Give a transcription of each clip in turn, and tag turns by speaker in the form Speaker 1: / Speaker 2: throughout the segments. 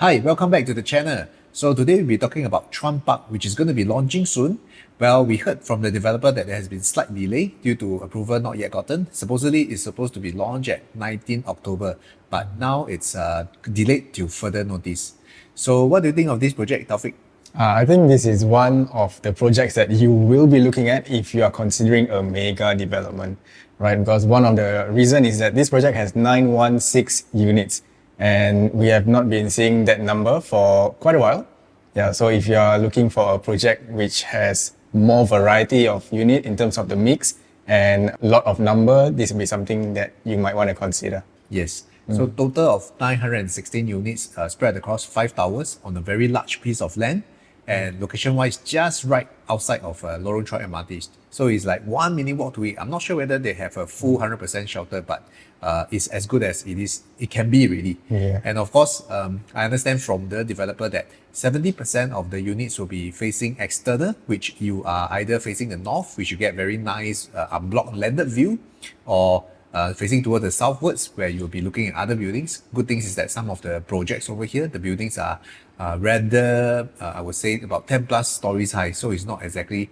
Speaker 1: Hi, welcome back to the channel. So today we'll be talking about Chuan Park, which is going to be launching soon. Well, we heard from the developer that there has been slight delay due to approval not yet gotten. Supposedly it's supposed to be launched at 19 October, but now it's delayed till further notice. So what do you think of this project, Taufik?
Speaker 2: I think this is one of the projects that you will be looking at if you are considering a mega development, right? Because one of the reasons is that this project has 916 units and we have not been seeing that number for quite a while. Yeah, so if you are looking for a project which has more variety of unit in terms of the mix and a lot of number, this will be something that you might want to consider.
Speaker 1: Yes. So total of 916 units spread across 5 towers on a very large piece of land, and location-wise just right outside of Lorong Chuan MRT. So it's like 1 minute walk to it. I'm not sure whether they have a full 100% shelter, but it's as good as it can be really.
Speaker 2: Yeah.
Speaker 1: And of course, I understand from the developer that 70% of the units will be facing external, which you are either facing the north, which you get very nice unblocked landed view, or facing towards the southwards, where you'll be looking at other buildings. Good things is that some of the projects over here, the buildings are rather, I would say, about 10 plus stories high. So it's not exactly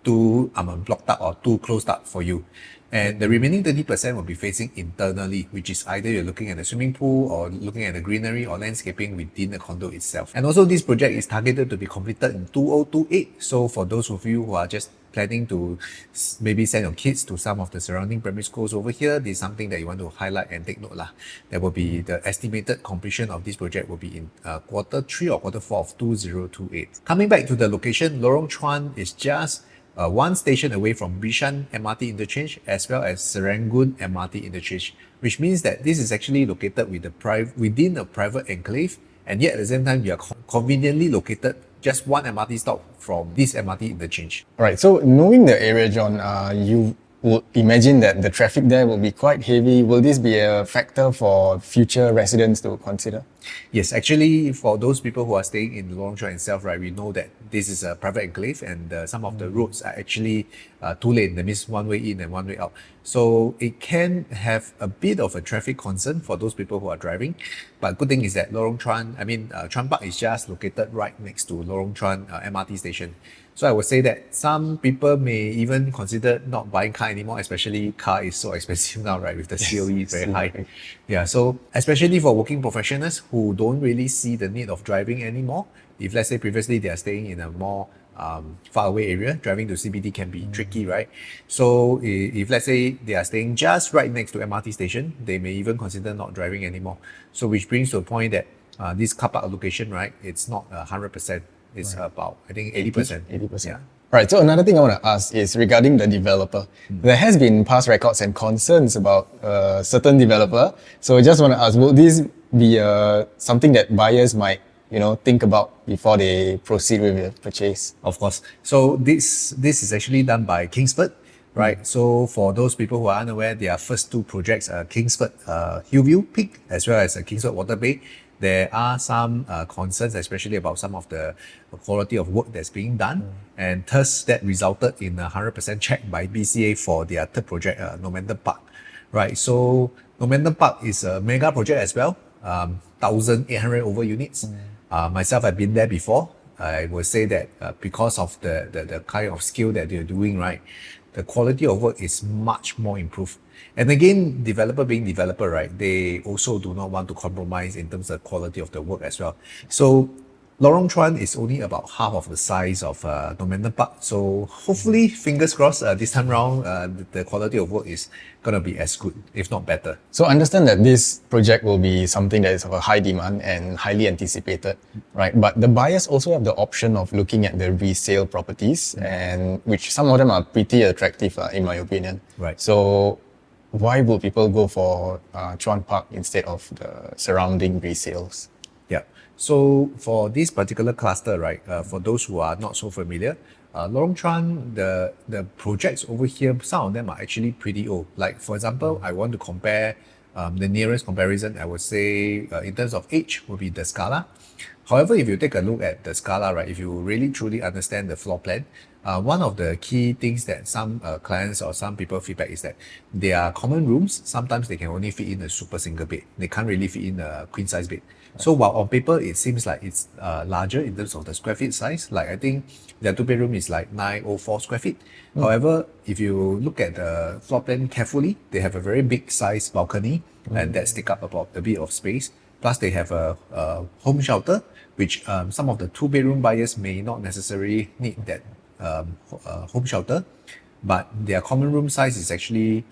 Speaker 1: too blocked up or too closed up for you. And the remaining 30% will be facing internally, which is either you're looking at the swimming pool or looking at the greenery or landscaping within the condo itself. And also this project is targeted to be completed in 2028. So for those of you who are just planning to maybe send your kids to some of the surrounding primary schools over here, this is something that you want to highlight and take note lah. There will be the estimated completion of this project will be in quarter 3 or quarter 4 of 2028. Coming back to the location, Lorong Chuan is just one station away from Bishan MRT interchange as well as Serangoon MRT interchange, which means that this is actually located within a private enclave, and yet at the same time you are conveniently located just one MRT stop from this MRT interchange.
Speaker 2: Right, so knowing the area, John, you would imagine that the traffic there will be quite heavy. Will this be a factor for future residents to consider?
Speaker 1: Yes, actually, for those people who are staying in Lorong Chuan itself, right, we know that this is a private enclave and some of the roads are actually two lane, that means one way in and one way out. So it can have a bit of a traffic concern for those people who are driving. But good thing is that Chuan Park is just located right next to Lorong Chuan MRT station. So I would say that some people may even consider not buying car anymore, especially car is so expensive now, right? With the COE very high. Yeah, so especially for working professionals who don't really see the need of driving anymore. If let's say previously they are staying in a more far away area, driving to CBD can be tricky, right? So if let's say they are staying just right next to MRT station, they may even consider not driving anymore. So which brings to a point that this car park allocation, right, it's not 100%. It's about, I think, 80%.
Speaker 2: 80%.
Speaker 1: Yeah.
Speaker 2: Right, so another thing I want to ask is regarding the developer. There has been past records and concerns about a certain developer. So I just want to ask, will this be something that buyers might think about before they proceed with the purchase?
Speaker 1: Of course. So this is actually done by Kingsford, right? So for those people who are unaware, their first two projects are Kingsford Hillview Peak as well as Kingsford Water Bay. There are some concerns, especially about some of the quality of work that's being done, and thus that resulted in a 100% check by BCA for their third project, Normanton Park, right? So Normanton Park is a mega project as well, 1,800 over units. Myself, I've been there before. I would say that because of the kind of skill that they're doing, right, the quality of work is much more improved. And again, developer being developer, right, they also do not want to compromise in terms of quality of the work as well. So Lorong Chuan is only about half of the size of Normanton Park. So hopefully, fingers crossed, this time round, the quality of work is going to be as good, if not better.
Speaker 2: So I understand that this project will be something that is of a high demand and highly anticipated, right? But the buyers also have the option of looking at the resale properties, and which some of them are pretty attractive, in my opinion.
Speaker 1: Right.
Speaker 2: So why would people go for Chuan Park instead of the surrounding resales?
Speaker 1: Yeah. So for this particular cluster, right, for those who are not so familiar, Lorong Chuan, the projects over here, some of them are actually pretty old. Like for example, I want to compare the nearest comparison, I would say in terms of age would be the Scala. However, if you take a look at the Scala, right, if you really truly understand the floor plan, one of the key things that some clients or some people feedback is that their common rooms, sometimes they can only fit in a super single bed. They can't really fit in a queen size bed. So while on paper it seems like it's larger in terms of the square feet size, like I think their two bedroom is like 904 square feet. However, if you look at the floor plan carefully, they have a very big size balcony and that's take up about a bit of space. Plus they have a home shelter, which some of the two bedroom buyers may not necessarily need that home shelter, but their common room size is actually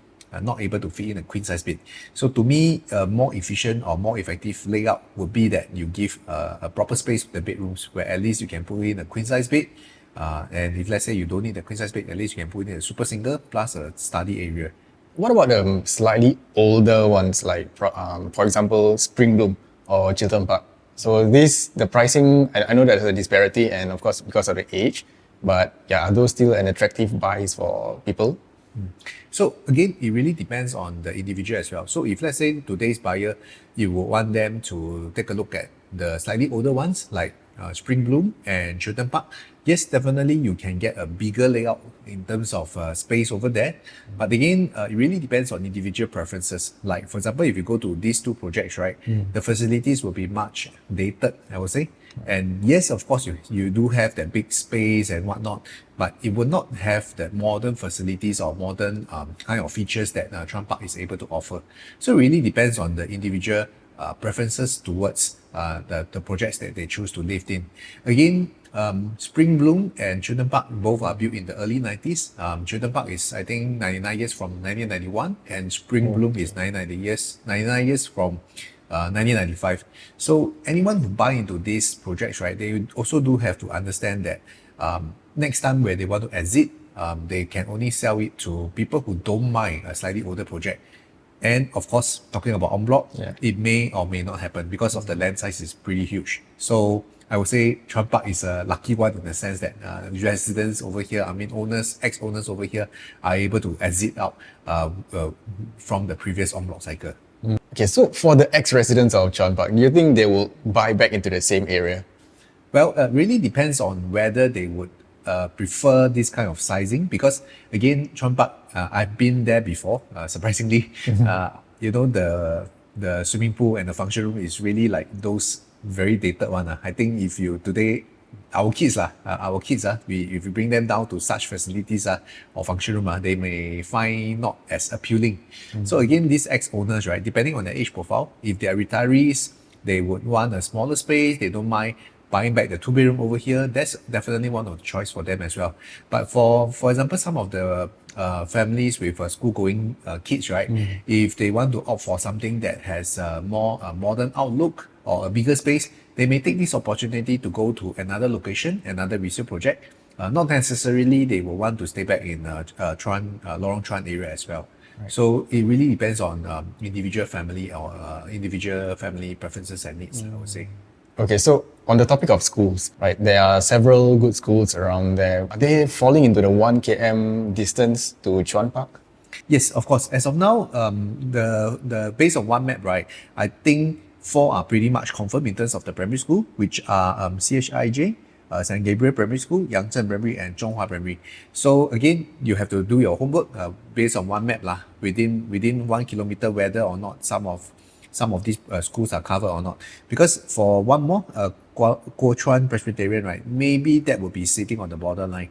Speaker 1: not able to fit in a queen size bed. So to me, a more efficient or more effective layout would be that you give a proper space to the bedrooms where at least you can put in a queen size bed. And if let's say you don't need a queen size bed, at least you can put in a super single plus a study area.
Speaker 2: What about the slightly older ones, like for example, Spring Bloom or Chiltern Park? So the pricing, I know there's a disparity, and of course because of the age, but yeah, are those still an attractive buys for people?
Speaker 1: So again, it really depends on the individual as well. So if let's say today's buyer, you would want them to take a look at the slightly older ones like Spring Bloom and Chiltern Park, yes, definitely you can get a bigger layout in terms of space over there. But again, it really depends on individual preferences. Like for example, if you go to these two projects, right, the facilities will be much dated, I would say. And yes, of course, you do have that big space and whatnot, but it would not have the modern facilities or modern kind of features that Chuan Park is able to offer. So it really depends on the individual preferences towards the projects that they choose to live in. Again, Spring Bloom and Chiltern Park both are built in the early 90s. Chiltern Park is, I think, 99 years from 1991, and Spring Bloom is 99 years from 1995. So anyone who buy into these projects, right, they also do have to understand that next time where they want to exit, they can only sell it to people who don't mind a slightly older project. And of course, talking about en bloc, it may or may not happen because of the land size is pretty huge. So I would say Chuan Park is a lucky one in the sense that residents over here, I mean owners, ex-owners over here are able to exit out from the previous en bloc cycle.
Speaker 2: Okay, so for the ex-residents of Chuan Park, do you think they will buy back into the same area?
Speaker 1: Well, it really depends on whether they would prefer this kind of sizing, because again, Chuan Park, I've been there before, surprisingly. You know, the swimming pool and the function room is really like those very dated one. I think if you today, our kids, if you bring them down to such facilities or function room, they may find not as appealing. So again, these ex-owners, right, depending on their age profile, if they are retirees, they would want a smaller space, they don't mind buying back the two bedroom over here. That's definitely one of the choice for them as well. But for example, some of the families with school going kids, right, if they want to opt for something that has a more modern outlook or a bigger space, they may take this opportunity to go to another location, another resale project. Not necessarily they will want to stay back in Lorong Chuan area as well. Right. So it really depends on individual family or individual family preferences and needs, I would say.
Speaker 2: Okay, so on the topic of schools, right, there are several good schools around there. Are they falling into the 1 km distance to Chuan Park?
Speaker 1: Yes, of course. As of now, the base of one map, right, I think 4 are pretty much confirmed in terms of the primary school, which are CHIJ, St. Gabriel Primary School, Yangzheng Primary, and Zhonghua Primary. So again, you have to do your homework based on one map within 1 kilometer, whether or not some of these schools are covered or not. Because for one more, Chuan Presbyterian, right, maybe that will be sitting on the borderline.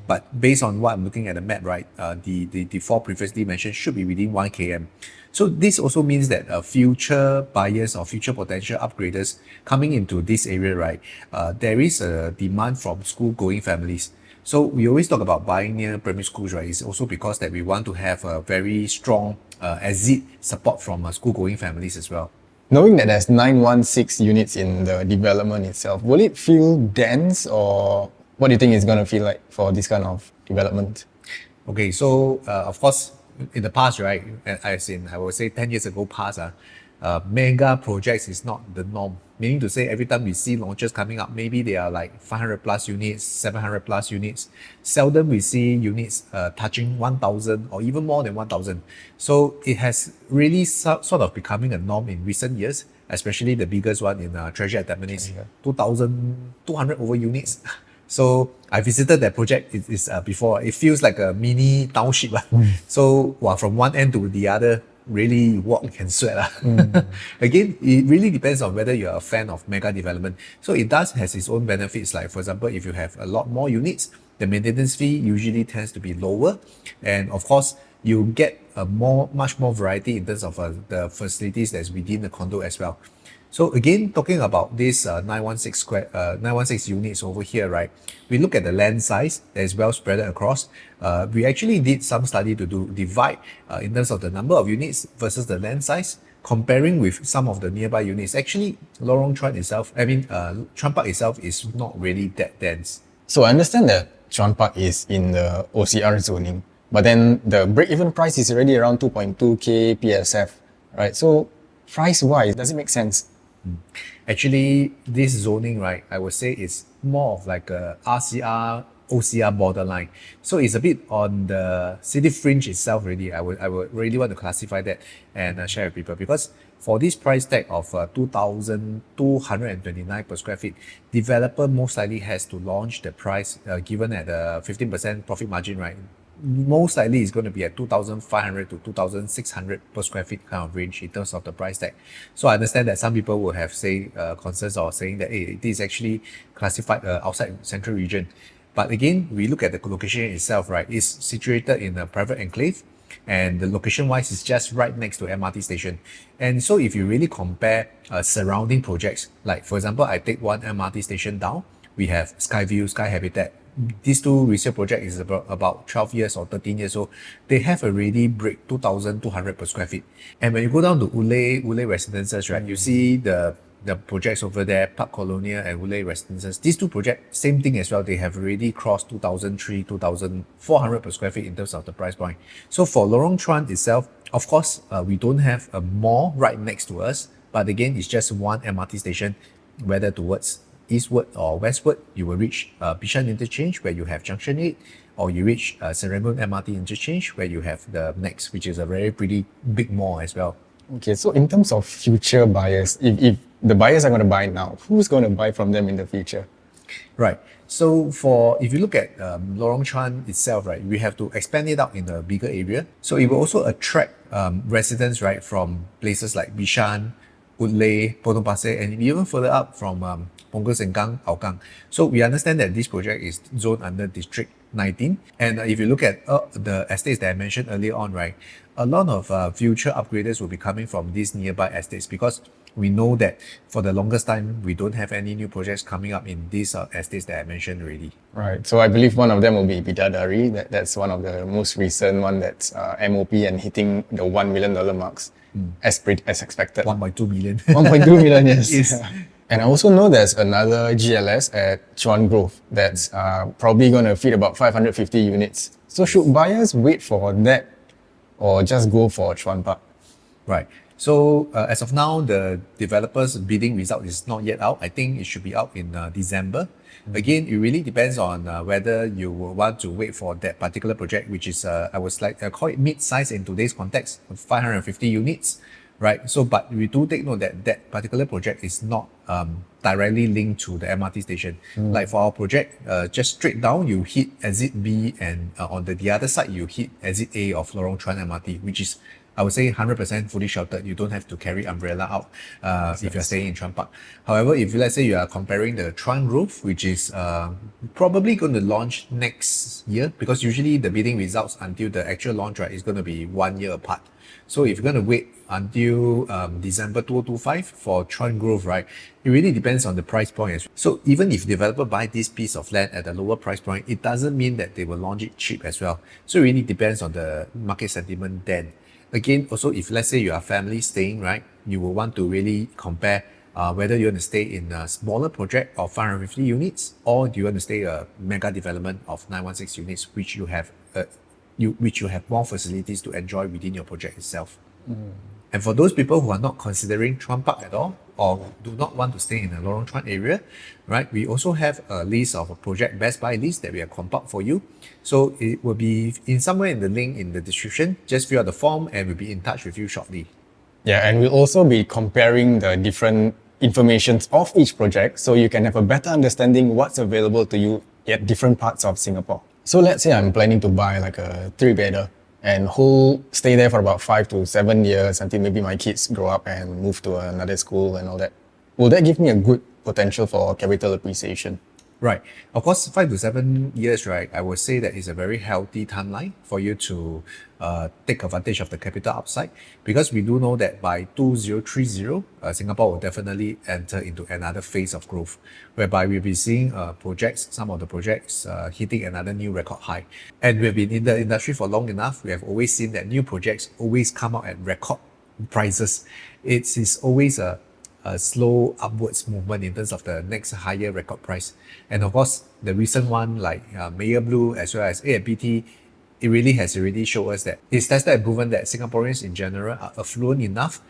Speaker 1: But based on what I'm looking at the map, right, the 4 previously mentioned should be within 1 km. So this also means that future buyers or future potential upgraders coming into this area, right, there is a demand from school-going families. So we always talk about buying near primary schools, right? It's also because that we want to have a very strong exit support from school-going families as well.
Speaker 2: Knowing that there's 916 units in the development itself, will it feel dense, or what do you think it's going to feel like for this kind of development?
Speaker 1: Okay, so of course, in the past, right, as in I would say 10 years ago past, mega projects is not the norm. Meaning to say, every time we see launches coming up, maybe they are like 500 plus units, 700 plus units. Seldom we see units touching 1,000 or even more than 1,000. So it has really sort of becoming a norm in recent years, especially the biggest one in Treasure at Tampines, 2,200 over units. So I visited that project before. It feels like a mini township. So from one end to the other, really walk and sweat. Again, it really depends on whether you're a fan of mega development. So it does has its own benefits. Like for example, if you have a lot more units, the maintenance fee usually tends to be lower, and of course you get much more variety in terms of the facilities that's within the condo as well. So again, talking about this 916 units over here, right? We look at the land size that is well spread across. We actually did some study to divide in terms of the number of units versus the land size, comparing with some of the nearby units. Actually, Lorong Chuan itself, Chuan Park itself is not really that dense.
Speaker 2: So I understand that Chuan Park is in the OCR zoning, but then the break-even price is already around 2.2k PSF, right? So price-wise, does it make sense?
Speaker 1: Actually, this zoning, right, I would say it's more of like a RCR, OCR borderline. So it's a bit on the city fringe itself really. I would really want to classify that and share with people, because for this price tag of 2,229 per square feet, developer most likely has to launch the price given at a 15% profit margin, right? Most likely it's going to be at 2,500 to 2,600 per square feet kind of range in terms of the price tag. So I understand that some people will have concerns or saying that hey, it is actually classified outside central region. But again, we look at the location itself, right? It's situated in a private enclave, and the location wise is just right next to MRT station. And so if you really compare surrounding projects, like for example, I take one MRT station down, we have Skyview, Sky Habitat. These two resale projects is about 12 years or 13 years old. They have already break 2,200 per square feet. And when you go down to Woodleigh Residences, right, you see the projects over there, Park Colonial and Woodleigh Residences. These two projects, same thing as well. They have already crossed 2,300, 2,400 per square feet in terms of the price point. So for Lorong Chuan itself, of course, we don't have a mall right next to us, but again, it's just one MRT station, whether towards eastward or westward, you will reach Bishan Interchange where you have Junction 8, or you reach Serangoon MRT Interchange where you have the NEX, which is a very pretty big mall as well.
Speaker 2: Okay, so in terms of future buyers, if the buyers are going to buy now, who's going to buy from them in the future?
Speaker 1: Right. So if you look at Lorong Chuan itself, right, we have to expand it out in a bigger area. So it will also attract residents, right, from places like Bishan, Woodleigh, Potong Pasir, and even further up from Punggol Sengkang, Hougang. So we understand that this project is zoned under District 19. And if you look at the estates that I mentioned earlier on, right, a lot of future upgraders will be coming from these nearby estates, because we know that for the longest time, we don't have any new projects coming up in these estates that I mentioned already.
Speaker 2: Right. So I believe one of them will be Bidadari. That's one of the most recent one that's MOP and hitting the $1 million marks as expected.
Speaker 1: 1.2 million.
Speaker 2: 1.2 million, yes.
Speaker 1: Yes.
Speaker 2: And I also know there's another GLS at Chuan Grove that's probably going to feed about 550 units. So should buyers wait for that or just go for Chuan Park?
Speaker 1: Right. So as of now, the developer's bidding result is not yet out. I think it should be out in December. Again, it really depends on whether you will want to wait for that particular project, which is, I would call it mid-size in today's context, 550 units, right? So, but we do take note that that particular project is not directly linked to the MRT station. Like for our project, just straight down, you hit exit B, and on the other side, you hit exit A of Lorong Chuan MRT, which is, I would say, 100% fully sheltered. You don't have to carry umbrella out if you're staying in Chuan Park. However, if let's say you are comparing the Chuan Grove, which is probably going to launch next year, because usually the bidding results until the actual launch, right, is going to be 1 year apart. So if you're going to wait until December 2025 for Chuan Grove, right, it really depends on the price point as well. So even if developer buy this piece of land at a lower price point, it doesn't mean that they will launch it cheap as well. So it really depends on the market sentiment then. Again, also, if let's say you are family staying, right, you will want to really compare whether you want to stay in a smaller project of 550 units, or do you want to stay a mega development of 916 units, which you have more facilities to enjoy within your project itself. And for those people who are not considering Chuan Park at all, or do not want to stay in the Lorong Chuan area, right, we also have a list of a project best buy list that we have compiled for you. So it will be in somewhere in the link in the description. Just fill out the form and we'll be in touch with you shortly.
Speaker 2: Yeah, and we'll also be comparing the different informations of each project so you can have a better understanding what's available to you at different parts of Singapore. So let's say I'm planning to buy like a 3-bedder and stay there for about 5 to 7 years until maybe my kids grow up and move to another school and all that. Will that give me a good potential for capital appreciation?
Speaker 1: Right. Of course, 5 to 7 years, right, I would say that is a very healthy timeline for you to take advantage of the capital upside, because we do know that by 2030, Singapore will definitely enter into another phase of growth, whereby we'll be seeing some of the projects hitting another new record high. And we've been in the industry for long enough. We have always seen that new projects always come out at record prices. It is always a slow upwards movement in terms of the next higher record price. And of course, the recent one like Mayor Blue as well as AFPT, it really has already shown us that it's tested and proven that Singaporeans in general are affluent enough.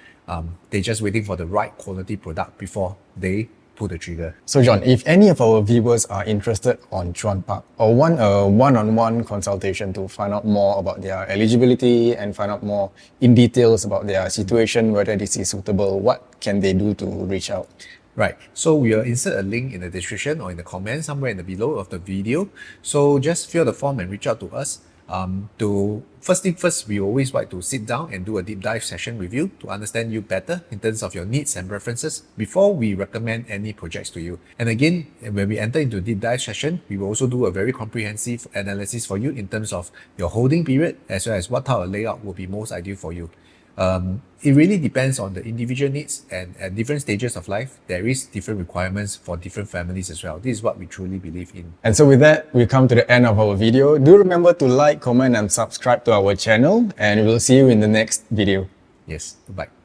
Speaker 1: They're just waiting for the right quality product before they pull the trigger.
Speaker 2: So John, if any of our viewers are interested on Chuan Park or want a one-on-one consultation to find out more about their eligibility and find out more in details about their situation, whether this is suitable, what can they do to reach out?
Speaker 1: Right, so we'll insert a link in the description or in the comments somewhere in the below of the video. So just fill the form and reach out to us. First thing first, we always like to sit down and do a deep dive session with you to understand you better in terms of your needs and preferences before we recommend any projects to you. And again, when we enter into deep dive session, we will also do a very comprehensive analysis for you in terms of your holding period as well as what type of layout will be most ideal for you. It really depends on the individual needs, and at different stages of life, there is different requirements for different families as well. This is what we truly believe in.
Speaker 2: And so with that, we come to the end of our video. Do remember to like, comment and subscribe to our channel, and we'll see you in the next video.
Speaker 1: Yes, goodbye.